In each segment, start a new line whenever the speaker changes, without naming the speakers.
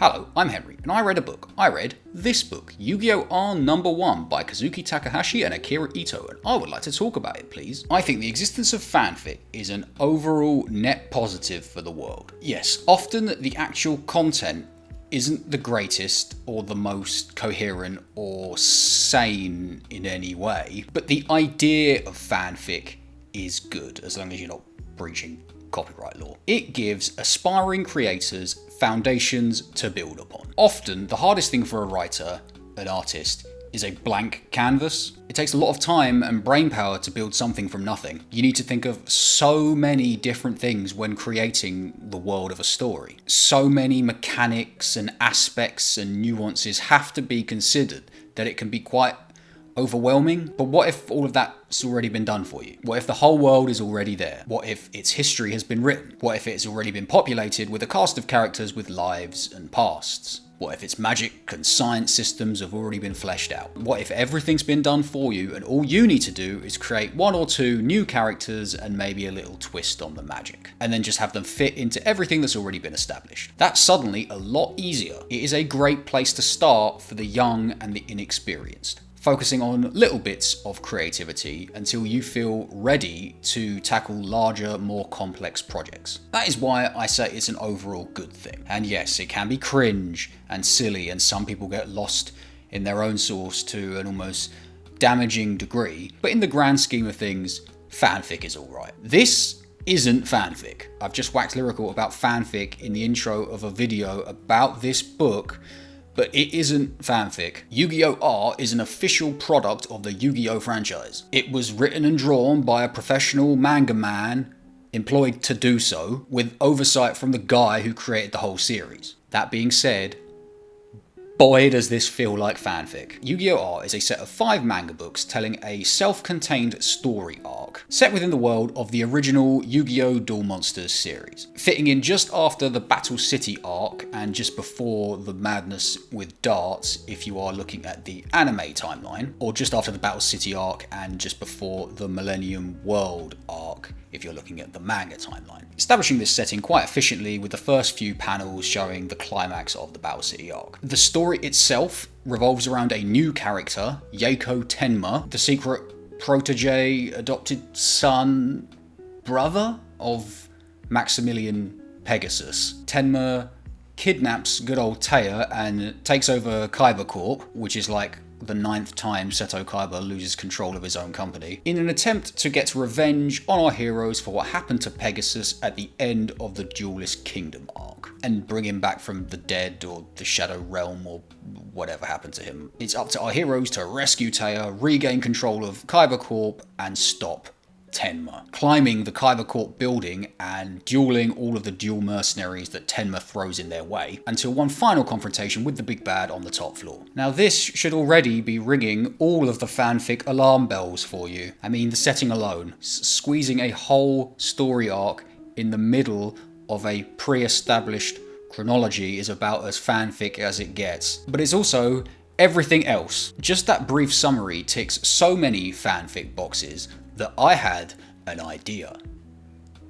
Hello, I'm Henry, and I read a book. I read this book, Yu-Gi-Oh! R #1 by Kazuki Takahashi and Akira Ito, and I would like to talk about it, please. I think the existence of fanfic is an overall net positive for the world. Yes, often the actual content isn't the greatest or the most coherent or sane in any way, but the idea of fanfic is good, as long as you're not breaching copyright law. It gives aspiring creators foundations to build upon. Often, the hardest thing for a writer, an artist, is a blank canvas. It takes a lot of time and brain power to build something from nothing. You need to think of so many different things when creating the world of a story. So many mechanics and aspects and nuances have to be considered that it can be quite overwhelming. But what if all of that's already been done for you? What if the whole world is already there? What if its history has been written? What if it's already been populated with a cast of characters with lives and pasts? What if its magic and science systems have already been fleshed out? What if everything's been done for you and all you need to do is create one or two new characters and maybe a little twist on the magic, and then just have them fit into everything that's already been established? That's suddenly a lot easier. It is a great place to start for the young and the inexperienced, focusing on little bits of creativity until you feel ready to tackle larger, more complex projects. That is why I say it's an overall good thing. And yes, it can be cringe and silly, and some people get lost in their own source to an almost damaging degree, but in the grand scheme of things, fanfic is alright. This isn't fanfic. I've just waxed lyrical about fanfic in the intro of a video about this book, but it isn't fanfic. Yu-Gi-Oh! R is an official product of the Yu-Gi-Oh! Franchise. It was written and drawn by a professional manga man employed to do so, with oversight from the guy who created the whole series. That being said, boy does this feel like fanfic. Yu-Gi-Oh! R is a set of 5 manga books telling a self-contained story arc, set within the world of the original Yu-Gi-Oh! Duel Monsters series, fitting in just after the Battle City arc and just before the madness with darts if you are looking at the anime timeline, or just after the Battle City arc and just before the Millennium World arc if you're looking at the manga timeline. Establishing this setting quite efficiently with the first few panels showing the climax of the Battle City arc. The story itself revolves around a new character, Yaeko Tenma, the secret protege, adopted son, brother of Maximilian Pegasus. Tenma kidnaps good old Taya and takes over Kaiba Corp, which is like the 9th time Seto Kaiba loses control of his own company, in an attempt to get revenge on our heroes for what happened to Pegasus at the end of the Duelist Kingdom arc, and bring him back from the dead or the Shadow Realm or whatever happened to him. It's up to our heroes to rescue Taya, regain control of Kaiba Corp, and stop Tenma, climbing the Kaiba Corp building and dueling all of the dual mercenaries that Tenma throws in their way, until one final confrontation with the big bad on the top floor. Now this should already be ringing all of the fanfic alarm bells for you. I mean, the setting alone, squeezing a whole story arc in the middle of a pre-established chronology is about as fanfic as it gets. But it's also everything else. Just that brief summary ticks so many fanfic boxes that I had an idea.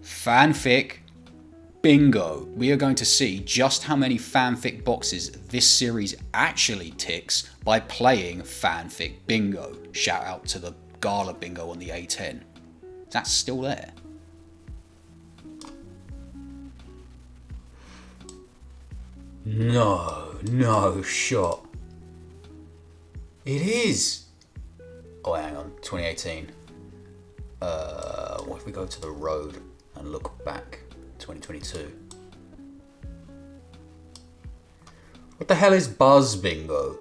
Fanfic bingo. We are going to see just how many fanfic boxes this series actually ticks by playing fanfic bingo. Shout out to the Gala bingo on the A10. That's still there. No shot. It is. Oh, hang on, 2018. What if we go to the road and look back, 2022? What the hell is Buzz Bingo?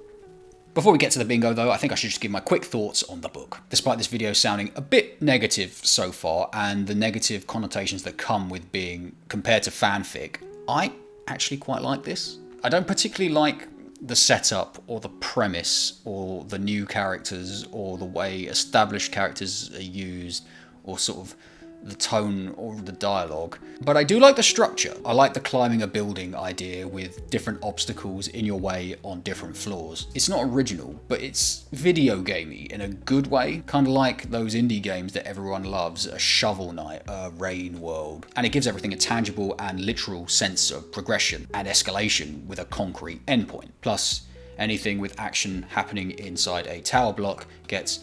Before we get to the bingo though, I think I should just give my quick thoughts on the book. Despite this video sounding a bit negative so far, and the negative connotations that come with being compared to fanfic, I actually quite like this. I don't particularly like the setup or the premise or the new characters or the way established characters are used, or sort of the tone or the dialogue, but I do like the structure. I like the climbing a building idea with different obstacles in your way on different floors. It's not original, but it's video gamey in a good way, kind of like those indie games that everyone loves, a Shovel Knight, a Rain World, and it gives everything a tangible and literal sense of progression and escalation with a concrete endpoint. Plus, anything with action happening inside a tower block gets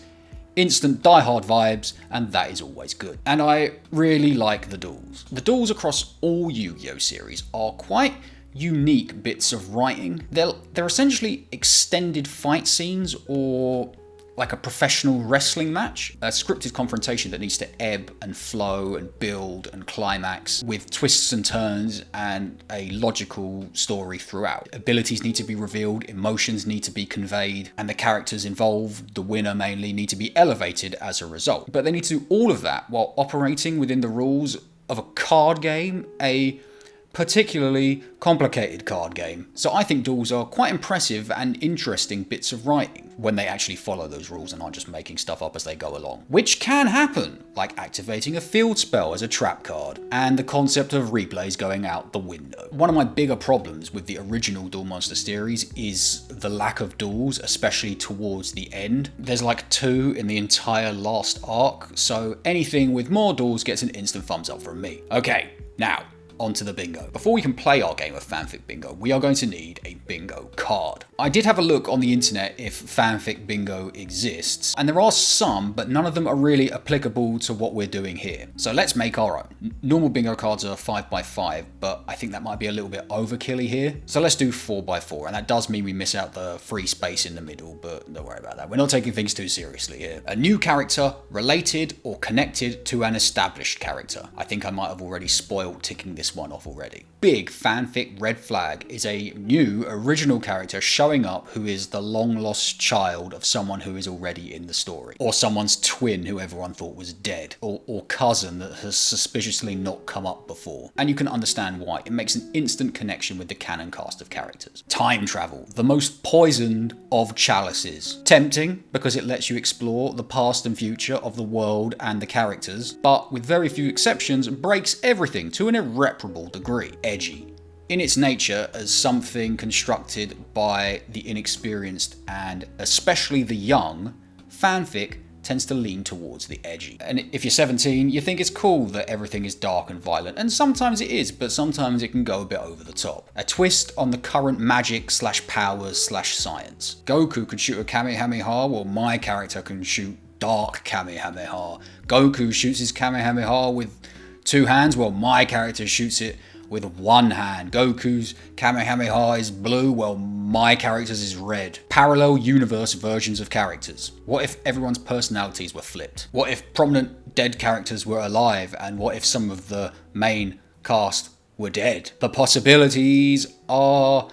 instant Die Hard vibes, and that is always good. And I really like the duels. The duels across all Yu-Gi-Oh series are quite unique bits of writing. They're essentially extended fight scenes or like a professional wrestling match, a scripted confrontation that needs to ebb and flow and build and climax with twists and turns and a logical story throughout. Abilities need to be revealed, emotions need to be conveyed, and the characters involved, the winner mainly, need to be elevated as a result. But they need to do all of that while operating within the rules of a card game, a particularly complicated card game. So I think duels are quite impressive and interesting bits of writing when they actually follow those rules and aren't just making stuff up as they go along. Which can happen, like activating a field spell as a trap card, and the concept of replays going out the window. One of my bigger problems with the original Duel Monster series is the lack of duels, especially towards the end. There's like 2 in the entire last arc, so anything with more duels gets an instant thumbs up from me. Okay, now, onto the bingo. Before we can play our game of Fanfic Bingo, we are going to need a bingo card. I did have a look on the internet if Fanfic Bingo exists, and there are some, but none of them are really applicable to what we're doing here. So let's make our own. Normal bingo cards are 5x5, but I think that might be a little bit overkilly here. So let's do 4x4, and that does mean we miss out the free space in the middle, but don't worry about that. We're not taking things too seriously here. A new character related or connected to an established character. I think I might have already spoiled ticking this one off already. Big fanfic red flag is a new original character showing up who is the long lost child of someone who is already in the story, or someone's twin who everyone thought was dead, or cousin that has suspiciously not come up before. And you can understand why. It makes an instant connection with the canon cast of characters. Time travel, the most poisoned of chalices. Tempting because it lets you explore the past and future of the world and the characters, but with very few exceptions breaks everything to an irreparable degree. Edgy. In its nature as something constructed by the inexperienced and especially the young, fanfic tends to lean towards the edgy. And if you're 17, you think it's cool that everything is dark and violent, and sometimes it is, but sometimes it can go a bit over the top. A twist on the current magic / powers / science. Goku could shoot a Kamehameha, while my character can shoot dark Kamehameha. Goku shoots his Kamehameha with 2 hands, while my character shoots it with 1 hand. Goku's Kamehameha is blue, while my character's is red. Parallel universe versions of characters. What if everyone's personalities were flipped? What if prominent dead characters were alive, and what if some of the main cast were dead? The possibilities are...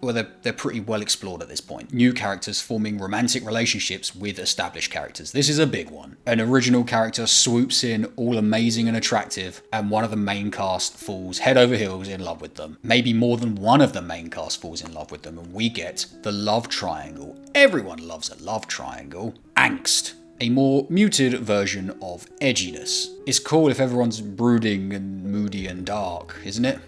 well, they're pretty well explored at this point. New characters forming romantic relationships with established characters. This is a big one. An original character swoops in all amazing and attractive, and one of the main cast falls head over heels in love with them. Maybe more than one of the main cast falls in love with them, and we get the love triangle. Everyone loves a love triangle. Angst. A more muted version of edginess. It's cool if everyone's brooding and moody and dark, isn't it?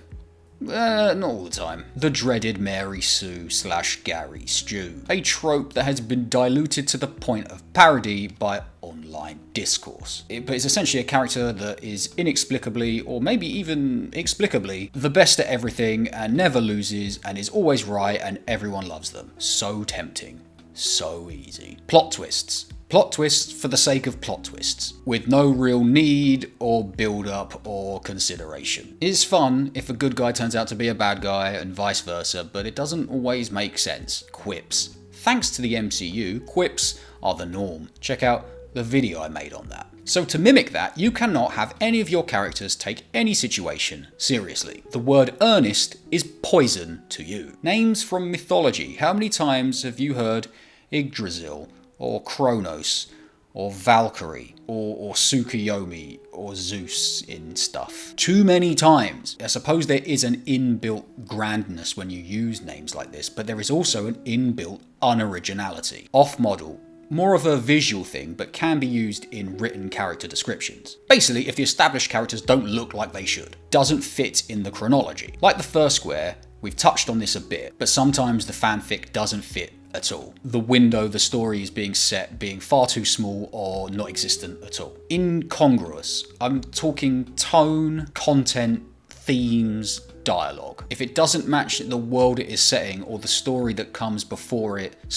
Not all the time. The dreaded Mary Sue / Gary Stew. A trope that has been diluted to the point of parody by online discourse. But it's essentially a character that is inexplicably, or maybe even explicably, the best at everything and never loses and is always right and everyone loves them. So tempting. So easy. Plot twists. Plot twists for the sake of plot twists, with no real need or build-up or consideration. It's fun if a good guy turns out to be a bad guy and vice versa, but it doesn't always make sense. Quips. Thanks to the MCU, quips are the norm. Check out the video I made on that. So to mimic that, you cannot have any of your characters take any situation seriously. The word earnest is poison to you. Names from mythology. How many times have you heard Yggdrasil, or Kronos, or Valkyrie, or Tsukuyomi, or Zeus in stuff? Too many times. I suppose there is an inbuilt grandness when you use names like this, but there is also an inbuilt unoriginality. Off-model, more of a visual thing, but can be used in written character descriptions. Basically, if the established characters don't look like they should, doesn't fit in the chronology. Like the first square, we've touched on this a bit, but sometimes the fanfic doesn't fit at all. The window the story is being set being far too small or not existent at all. Incongruous. I'm talking tone, content, themes, dialogue. If it doesn't match the world it is setting or the story that comes before it /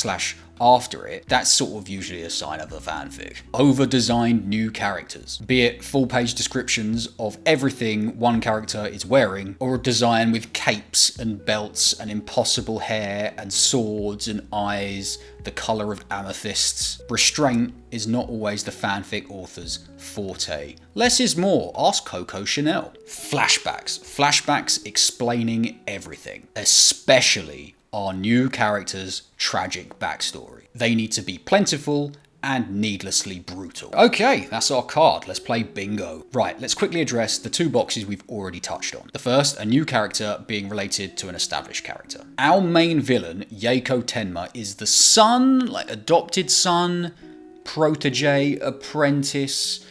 after it, that's sort of usually a sign of a fanfic. Over-designed new characters, be it full-page descriptions of everything one character is wearing, or a design with capes and belts and impossible hair and swords and eyes, the colour of amethysts. Restraint is not always the fanfic author's forte. Less is more. Ask Coco Chanel. Flashbacks. Flashbacks explaining everything, especially our new character's tragic backstory. They need to be plentiful and needlessly brutal. Okay, that's our card. Let's play bingo. Right, let's quickly address the two boxes we've already touched on. The first, a new character being related to an established character. Our main villain, Yaeko Tenma, is the son, like adopted son, protege, apprentice,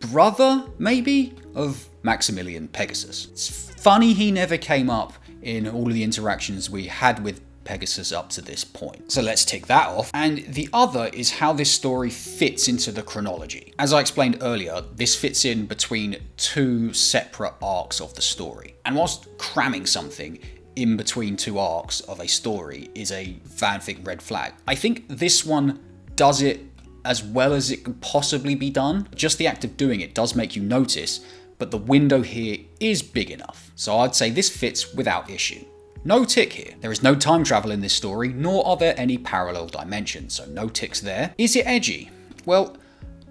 brother, maybe, of Maximilian Pegasus. It's funny he never came up in all of the interactions we had with Pegasus up to this point. So let's tick that off. And the other is how this story fits into the chronology. As I explained earlier, this fits in between two separate arcs of the story. And whilst cramming something in between two arcs of a story is a fanfic red flag, I think this one does it as well as it can possibly be done. Just the act of doing it does make you notice, but the window here is big enough. So I'd say this fits without issue. No tick here. There is no time travel in this story, nor are there any parallel dimensions, so no ticks there. Is it edgy? Well,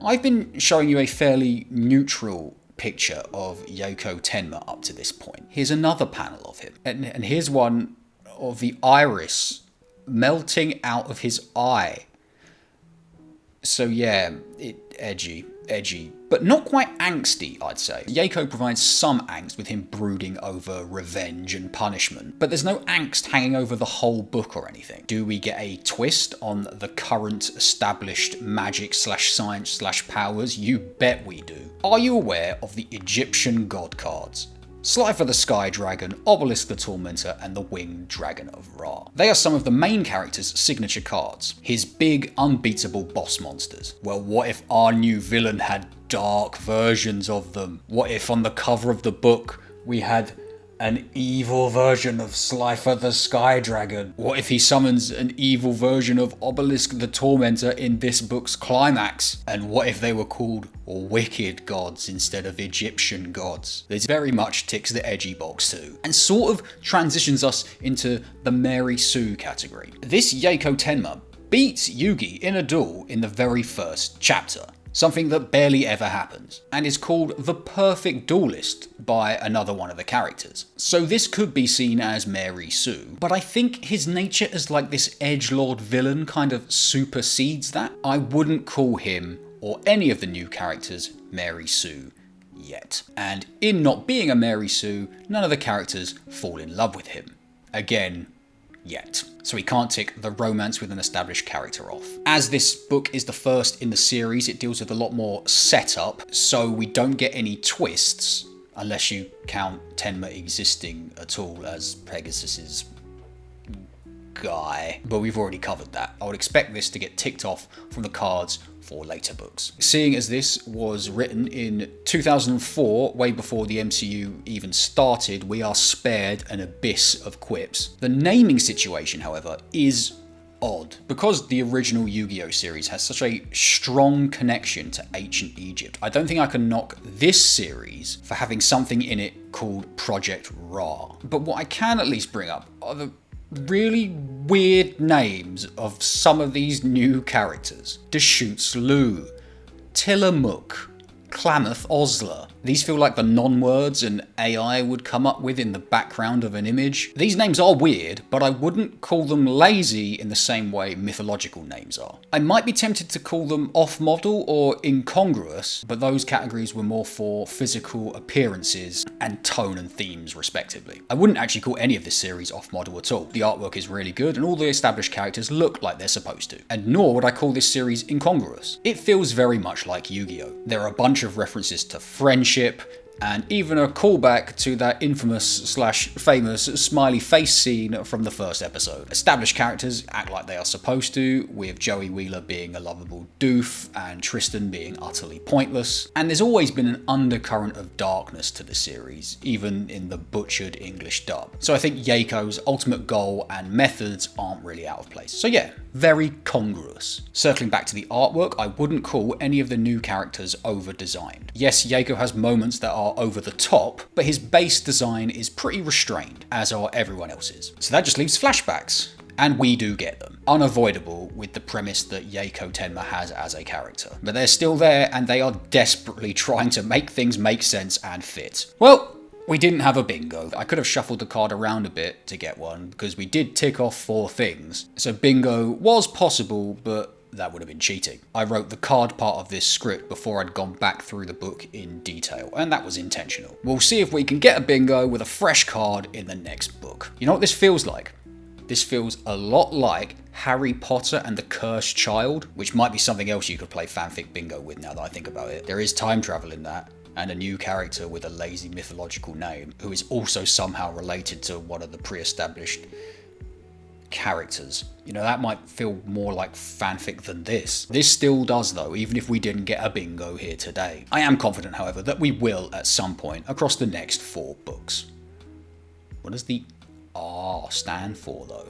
I've been showing you a fairly neutral picture of Yaeko Tenma up to this point. Here's another panel of him, and here's one of the iris melting out of his eye. So yeah, edgy, but not quite angsty, I'd say. Yaeko provides some angst with him brooding over revenge and punishment, but there's no angst hanging over the whole book or anything. Do we get a twist on the current established magic / science / powers? You bet we do. Are you aware of the Egyptian god cards? Slifer the Sky Dragon, Obelisk the Tormentor, and the Winged Dragon of Ra. They are some of the main character's signature cards, his big, unbeatable boss monsters. Well, what if our new villain had dark versions of them? What if on the cover of the book we had an evil version of Slifer the Sky Dragon? What if he summons an evil version of Obelisk the Tormentor in this book's climax? And what if they were called wicked gods instead of Egyptian gods? This very much ticks the edgy box too, and sort of transitions us into the Mary Sue category. This Yaeko Tenma beats Yugi in a duel in the very first chapter. Something that barely ever happens, and is called the perfect duelist by another one of the characters. So this could be seen as Mary Sue, but I think his nature as like this edgelord villain kind of supersedes that. I wouldn't call him or any of the new characters Mary Sue yet. And in not being a Mary Sue, none of the characters fall in love with him. Again, yet. So we can't tick the romance with an established character off. As this book is the first in the series, it deals with a lot more setup, so we don't get any twists, unless you count Tenma existing at all as Pegasus's guy. But we've already covered that. I would expect this to get ticked off from the cards for later books. Seeing as this was written in 2004, way before the MCU even started, we are spared an abyss of quips. The naming situation, however, is odd. Because the original Yu-Gi-Oh series has such a strong connection to ancient Egypt, I don't think I can knock this series for having something in it called Project Ra. But what I can at least bring up are the really weird names of some of these new characters. Deschutes Lu, Tillamook, Klamath Osler. These feel like the non-words an AI would come up with in the background of an image. These names are weird, but I wouldn't call them lazy in the same way mythological names are. I might be tempted to call them off-model or incongruous, but those categories were more for physical appearances and tone and themes respectively. I wouldn't actually call any of this series off-model at all. The artwork is really good and all the established characters look like they're supposed to. And nor would I call this series incongruous. It feels very much like Yu-Gi-Oh! There are a bunch of references to friendship, and even a callback to that infamous/famous smiley face scene from the first episode. Established characters act like they are supposed to, with Joey Wheeler being a lovable doof and Tristan being utterly pointless. And there's always been an undercurrent of darkness to the series, even in the butchered English dub. So I think Yako's ultimate goal and methods aren't really out of place. So yeah, very congruous. Circling back to the artwork, I wouldn't call any of the new characters over-designed. Yes, Yako has moments that are over the top, but his base design is pretty restrained, as are everyone else's. So that just leaves flashbacks. And we do get them. Unavoidable with the premise that Yako Tenma has as a character. But they're still there, and they are desperately trying to make things make sense and fit. Well, we didn't have a bingo. I could have shuffled the card around a bit to get one, because we did tick off 4 things. So bingo was possible, but that would have been cheating. I wrote the card part of this script before I'd gone back through the book in detail, and that was intentional. We'll see if we can get a bingo with a fresh card in the next book. You know what this feels like? This feels a lot like Harry Potter and the Cursed Child, which might be something else you could play fanfic bingo with now that I think about it. There is time travel in that, and a new character with a lazy mythological name, who is also somehow related to one of the pre-established characters. You know, that might feel more like fanfic than this. This still does though, even if we didn't get a bingo here today. I am confident, however, that we will at some point across the next 4 books. What does the R stand for though?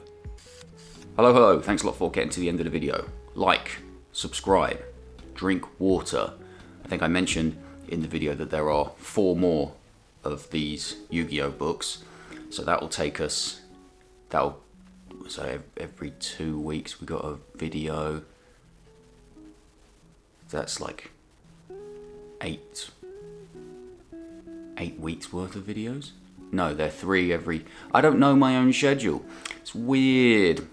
Hello, thanks a lot for getting to the end of the video. Like, subscribe, drink water. I think I mentioned in the video that there are 4 more of these Yu-Gi-Oh books, so that will take us, so every 2 weeks we got a video. That's like 8 weeks worth of videos. No, they're 3 every, I don't know my own schedule. It's weird.